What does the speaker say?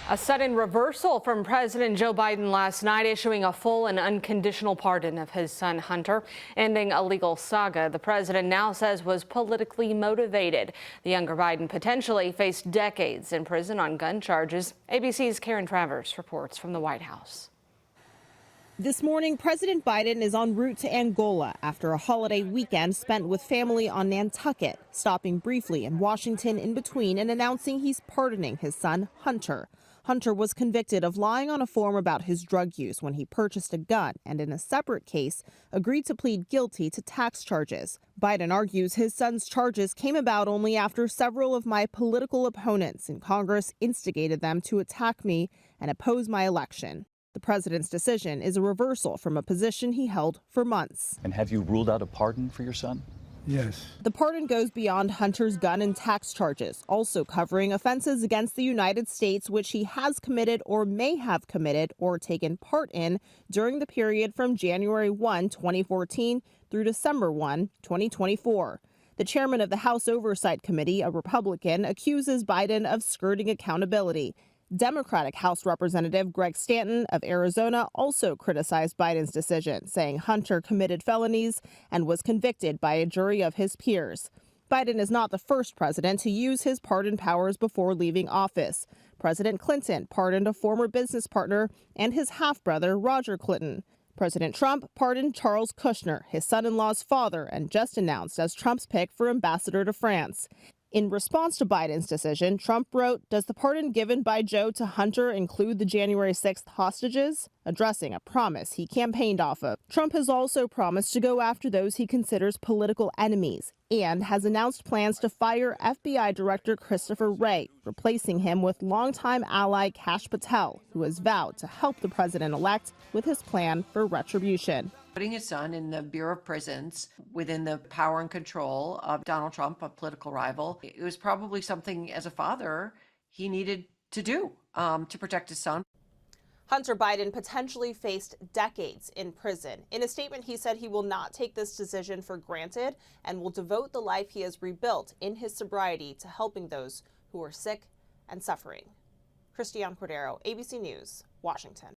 A sudden reversal from President Joe Biden last night, issuing a full and unconditional pardon of his son Hunter, ending a legal saga the president now says was politically motivated. The younger Biden potentially faced decades in prison on gun charges. ABC's Karen Travers reports from the White House. This morning, President Biden is en route to Angola after a holiday weekend spent with family on Nantucket, stopping briefly in Washington in between and announcing he's pardoning his son, Hunter. Hunter was convicted of lying on a form about his drug use when he purchased a gun and in a separate case agreed to plead guilty to tax charges. Biden argues his son's charges came about only after several of my political opponents in Congress instigated them to attack me and oppose my election. The president's decision is a reversal from a position he held for months. And have you ruled out a pardon for your son? Yes. The pardon goes beyond Hunter's gun and tax charges, also covering offenses against the United States which he has committed or may have committed or taken part in during the period from January 1, 2014 through December 1, 2024. The chairman of the House Oversight Committee, a Republican, accuses Biden of skirting accountability. Democratic House Representative Greg Stanton of Arizona also criticized Biden's decision, saying Hunter committed felonies and was convicted by a jury of his peers. Biden is not the first president to use his pardon powers before leaving office. President Clinton pardoned a former business partner and his half-brother, Roger Clinton. President Trump pardoned Charles Kushner, his son-in-law's father, and just announced as Trump's pick for ambassador to France. In response to Biden's decision, Trump wrote, "Does the pardon given by Joe to Hunter include the January 6th hostages?" addressing a promise he campaigned off of. Trump has also promised to go after those he considers political enemies and has announced plans to fire FBI Director Christopher Wray, replacing him with longtime ally Kash Patel, who has vowed to help the president-elect with his plan for retribution. Putting his son in the Bureau of Prisons within the power and control of Donald Trump, a political rival, it was probably something as a father he needed to do to protect his son. Hunter Biden potentially faced decades in prison. In a statement, he said he will not take this decision for granted and will devote the life he has rebuilt in his sobriety to helping those who are sick and suffering. Christiane Cordero, ABC News, Washington.